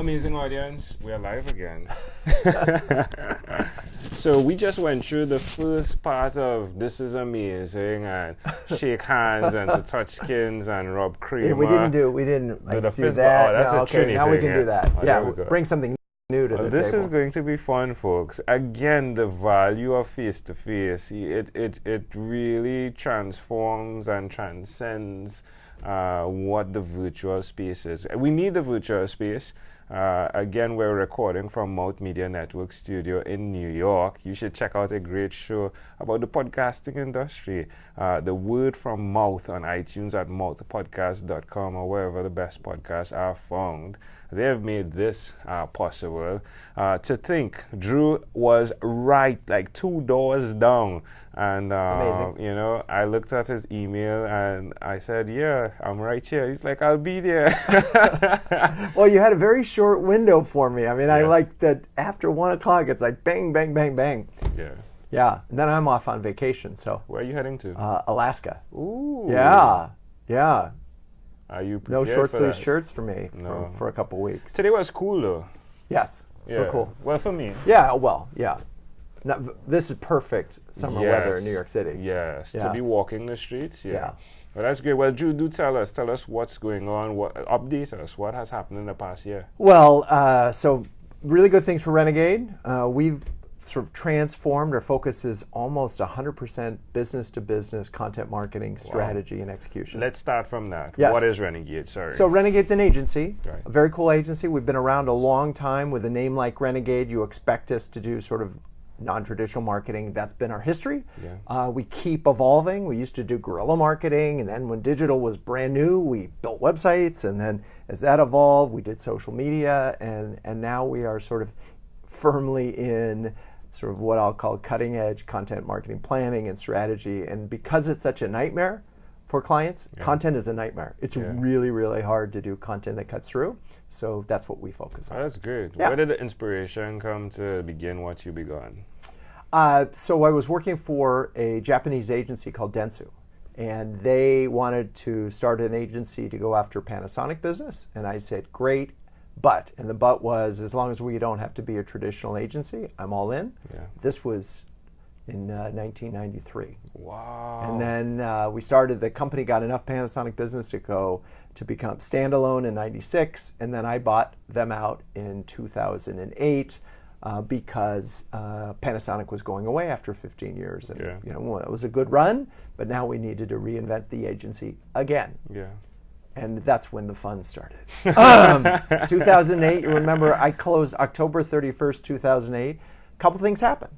Amazing audience, we're live again. So we just went through the first part of This Is Amazing and shake hands and to touch skins and rub cream. Yeah, we didn't do that. Oh, that's no, a okay, Trini now thing, we can do that. Oh, Yeah, bring something new to the this table. is going to be fun, folks. Again, the value of face-to-face, it really transforms and transcends what the virtual space is. We need the virtual space. Again, we're recording from Mouth Media Network Studio in New York. You should check out a great show about the podcasting industry. The Word from Mouth on iTunes at mouthpodcast.com or wherever the best podcasts are found. They have made this possible. To think, Drew was right, like 2 doors down. And, you know, I looked at his email and I said, yeah, I'm right here. He's like, I'll be there. Well, you had a very short window for me. I mean, I like that after 1 o'clock, it's like bang, bang, bang, bang. Yeah. Yeah. And then I'm off on vacation. So. Where are you heading to? Alaska. Ooh. Yeah. Yeah. Are you No prepared short for sleeve that? shirts for me No. for a couple weeks. Today was cool though. Yes. Yeah. Cool. Well, for me. Yeah. Well, yeah. This is perfect summer weather in New York City. Yes. Yeah. To be walking the streets. Yeah. Yeah. Well, that's great. Well, Drew, do tell us what's going on. Update us. What has happened in the past year? Well, so really good things for Renegade. We've sort of transformed. Our focus is almost 100% business-to-business content marketing strategy and execution. Let's start from that. Yes. What is Renegade? Sorry. So Renegade's an agency, Right. a very cool agency. We've been around a long time. With a name like Renegade, you expect us to do sort of non-traditional marketing. That's been our history. Yeah. We keep evolving. We used to do guerrilla marketing, and then when digital was brand new, we built websites, and then as that evolved, we did social media, and now we are sort of firmly in sort of what I'll call cutting edge content marketing planning and strategy. And because it's such a nightmare for clients, content is a nightmare. It's really, really hard to do content that cuts through. So that's what we focus on. Oh, that's good. Yeah. Where did the inspiration come to begin what you begun? So I was working for a Japanese agency called Dentsu, and they wanted to start an agency to go after Panasonic business. And I said, great, but, and the but was, as long as we don't have to be a traditional agency, I'm all in. Yeah. This was in 1993. Wow. And then we started, the company got enough Panasonic business to become standalone in 96, and then I bought them out in 2008 because Panasonic was going away after 15 years. And you know, it was a good run, but now we needed to reinvent the agency again. Yeah. And that's when the fun started. 2008, you remember, I closed October 31st, 2008. A couple things happened.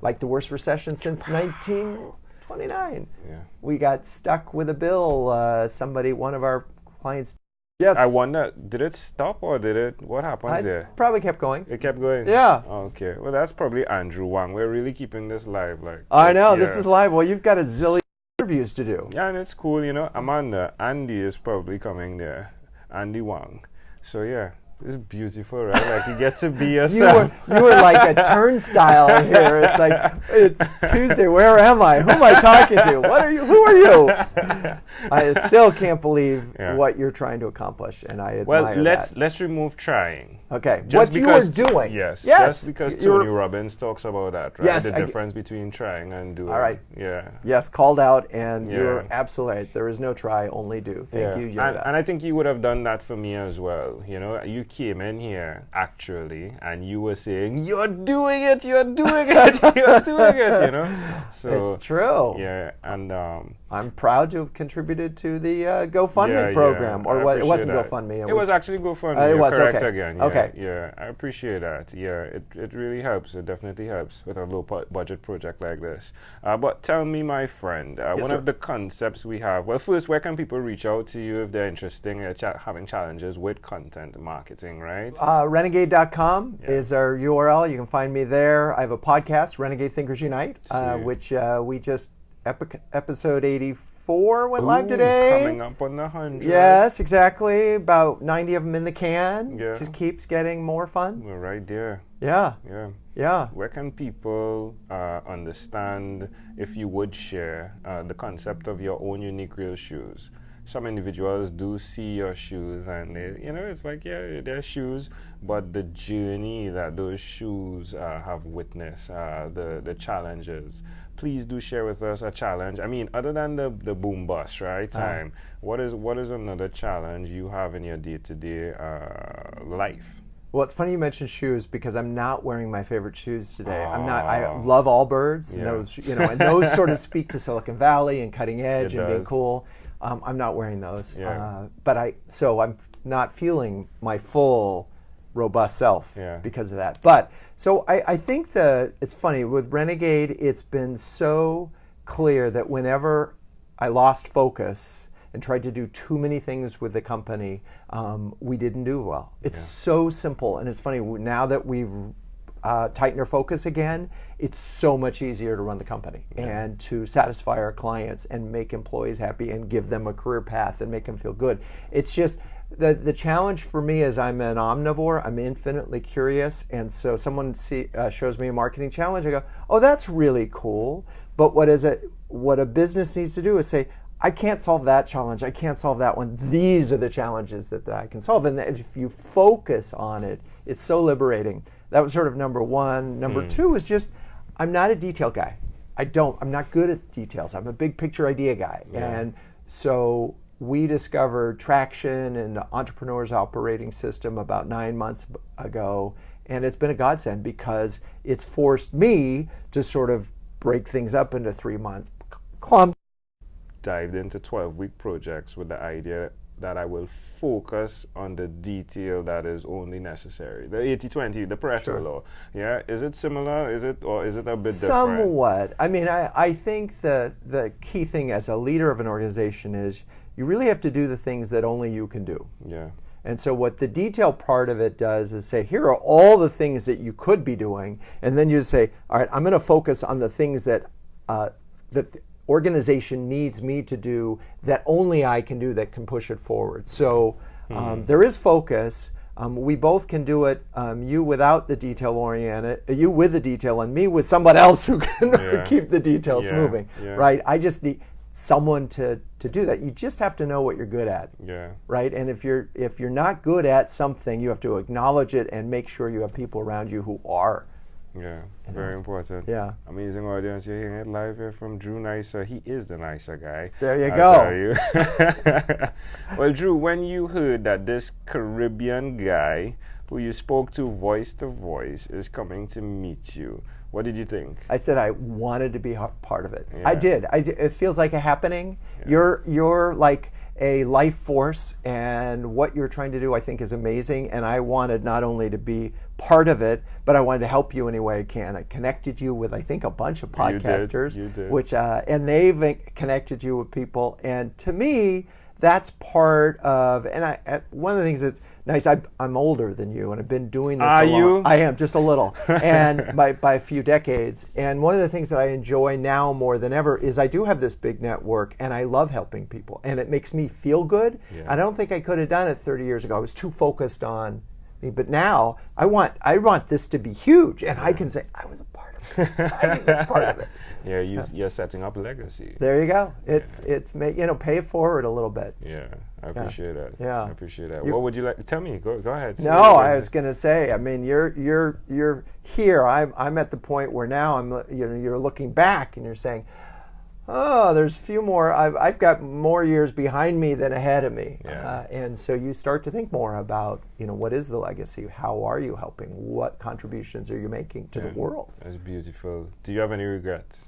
Like the worst recession since 1929. Yeah. We got stuck with a bill. One of our clients. Yes. I wonder, did it stop or what happened there? Probably kept going. It kept going? Yeah. Okay. Well, that's probably Andrew Wang. We're really keeping this live. I know, this is live. Well, you've got a zillion interviews to do. Yeah, and it's cool, you know. Amanda, Andy is probably coming there. Andy Wang. So, yeah. It's beautiful, right? Like you get to be yourself. You were like a turnstile here. It's like, it's Tuesday. Where am I? Who am I talking to? What are you? Who are you? I still can't believe what you're trying to accomplish, and I admire that. let's remove trying. Okay, what you are doing. Yes. Just because Tony Robbins talks about that, right? Yes, the difference between trying and doing. All right. Yeah. Yes, called out, and you're absolutely right. There is no try, only do. Thank you, Yoda. And I think you would have done that for me as well. You know, you came in here actually, and you were saying, "You're doing it, you're doing it, you're doing it." You know, so it's true. Yeah, and I'm proud to have contributed to the GoFundMe program, or what? It wasn't GoFundMe. It was actually GoFundMe. It was correct okay. Again. Yeah, okay. Yeah, I appreciate that. Yeah, it really helps. It definitely helps with a low budget project like this. But tell me, my friend, one of the concepts we have. Well, first, where can people reach out to you if they're interested in having challenges with content marketing? Right. Renegade.com is our URL. You can find me there. I have a podcast, Renegade Thinkers Unite, which we just episode 84 went live today. Coming up on the 100. Yes, exactly. About 90 of them in the can. Yeah. Just keeps getting more fun. We're right there. Yeah. Yeah. Yeah. Where can people understand, if you would share, the concept of your own unique real shoes? some individuals do see your shoes and they, it's like, yeah, they're shoes, but the journey that those shoes have witnessed, the challenges. Please do share with us a challenge. I mean, other than the boom bust, right? Time. What is another challenge you have in your day-to-day life? Well, it's funny you mentioned shoes because I'm not wearing my favorite shoes today. I'm not. I love Allbirds, and those, and those sort of speak to Silicon Valley and cutting edge and being cool. I'm not wearing those, so I'm not feeling my full, robust self because of that. But so I think it's funny with Renegade. It's been so clear that whenever I lost focus and tried to do too many things with the company, we didn't do well. It's so simple, and it's funny, now that we've tightened our focus again, it's so much easier to run the company and to satisfy our clients and make employees happy and give them a career path and make them feel good. It's just, the challenge for me is I'm an omnivore, I'm infinitely curious, and so someone shows me a marketing challenge, I go, oh, that's really cool, but what a business needs to do is say, I can't solve that challenge. I can't solve that one. These are the challenges that I can solve. And if you focus on it, it's so liberating. That was sort of number one. Number two is just, I'm not a detail guy. I'm not good at details. I'm a big picture idea guy. Yeah. And so we discovered Traction and the Entrepreneur's Operating System about 9 months ago. And it's been a godsend because it's forced me to sort of break things up into 3-month clumps. Dived into 12-week projects with the idea that I will focus on the detail that is only necessary. The 80-20, the Pareto law. Yeah, is it similar? Is it a bit different? Somewhat. I mean, I think the key thing as a leader of an organization is you really have to do the things that only you can do. Yeah. And so what the detail part of it does is say, here are all the things that you could be doing, and then you say, all right, I'm going to focus on the things that organization needs me to do that only I can do that can push it forward. So there is focus. We both can do it. You without the detail oriented, you with the detail, and me with someone else who can keep the details moving. Yeah. Right? I just need someone to do that. You just have to know what you're good at. Yeah. Right? And if you're not good at something, you have to acknowledge it and make sure you have people around you who are. Yeah, very important. Yeah. Amazing audience. You're hearing it live here from Drew Neisser. He is the nicer guy. There you go. Well, Drew, when you heard that this Caribbean guy who you spoke to voice is coming to meet you, what did you think? I said I wanted to be part of it. Yeah. I did. It feels like a happening. Yeah. You're like a life force, and what you're trying to do I think is amazing, and I wanted not only to be part of it, but I wanted to help you any way I can. I connected you with I think a bunch of podcasters, you did. Which and they've connected you with people, and to me that's part of, and one of the things that's nice, I'm older than you, and I've been doing this Are a long. You? I am, just a little, and by a few decades. And one of the things that I enjoy now more than ever is I do have this big network, and I love helping people, and it makes me feel good. Yeah. I don't think I could have done it 30 years ago. I was too focused on me, but now I want this to be huge, and I can say I was a part of it. I was part of it. Yeah, you're setting up a legacy. There you go. It's pay it forward a little bit. Yeah, I appreciate that. Yeah, I appreciate that. What would you like to tell me? Go ahead. No, I was going to say. I mean, you're here. I'm at the point where now you're looking back and you're saying, oh, there's a few more. I've got more years behind me than ahead of me. Yeah. And so you start to think more about, what is the legacy? How are you helping? What contributions are you making to the world? That's beautiful. Do you have any regrets?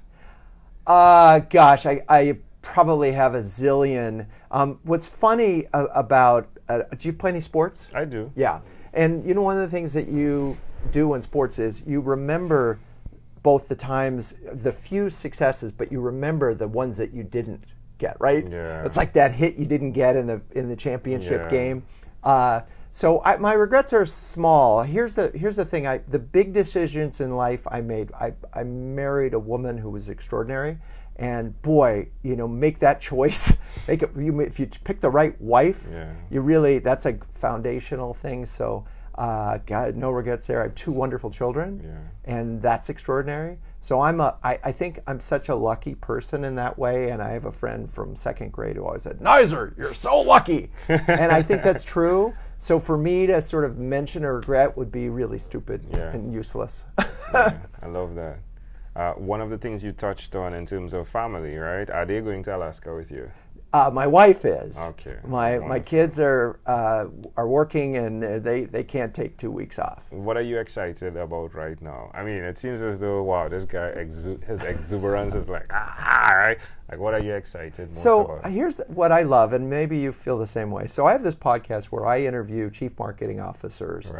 Gosh, I probably have a zillion. What's funny about, do you play any sports? I do. Yeah. And one of the things that you do in sports is you remember both the times, the few successes, but you remember the ones that you didn't get, right? Yeah. It's like that hit you didn't get in the championship game. So my regrets are small. Here's the thing. The big decisions in life I made. I married a woman who was extraordinary, and boy, make that choice. If you pick the right wife, you really, that's a foundational thing. So God, no regrets there. I have 2 wonderful children, and that's extraordinary. So I think I'm such a lucky person in that way, and I have a friend from 2nd grade who always said, Neisser, you're so lucky. And I think that's true. So for me to sort of mention a regret would be really stupid and useless. Yeah, I love that. One of the things you touched on in terms of family, right? Are they going to Alaska with you? My wife is. Okay. My kids are working, and they can't take 2 weeks off. What are you excited about right now? I mean, it seems as though, wow, this guy, his exuberance is like, right? Like, what are you excited most about? So here's what I love, and maybe you feel the same way. So I have this podcast where I interview chief marketing officers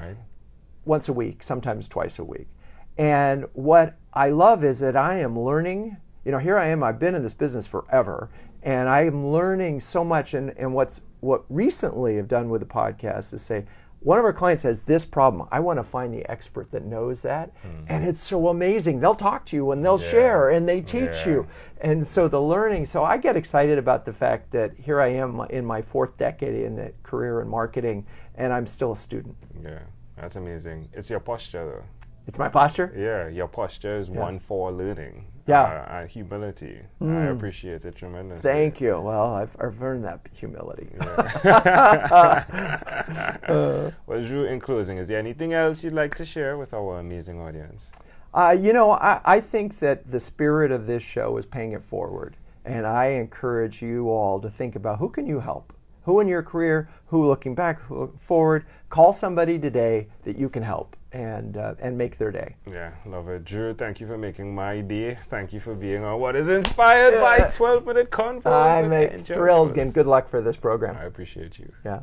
once a week, sometimes twice a week. And what I love is that I am learning. Here I am, I've been in this business forever, and I am learning so much. And what recently I've done with the podcast is say, one of our clients has this problem. I want to find the expert that knows that. And it's so amazing. They'll talk to you and they'll share and they teach you. And so the learning, so I get excited about the fact that here I am in my 4th decade in a career in marketing, and I'm still a student. Yeah, that's amazing. It's your posture though. It's my posture? Yeah, your posture is one for learning. Yeah. Humility. I appreciate it tremendously. Thank you. Well, I've earned that humility. Well, Drew, in closing, is there anything else you'd like to share with our amazing audience? I think that the spirit of this show is paying it forward. And I encourage you all to think about who can you help? Who in your career, who looking back, who looking forward, call somebody today that you can help and make their day. Yeah, love it. Drew, thank you for making my day. Thank you for being on What is Inspired by 12-minute Convos. I'm thrilled, and good luck for this program. I appreciate you. Yeah.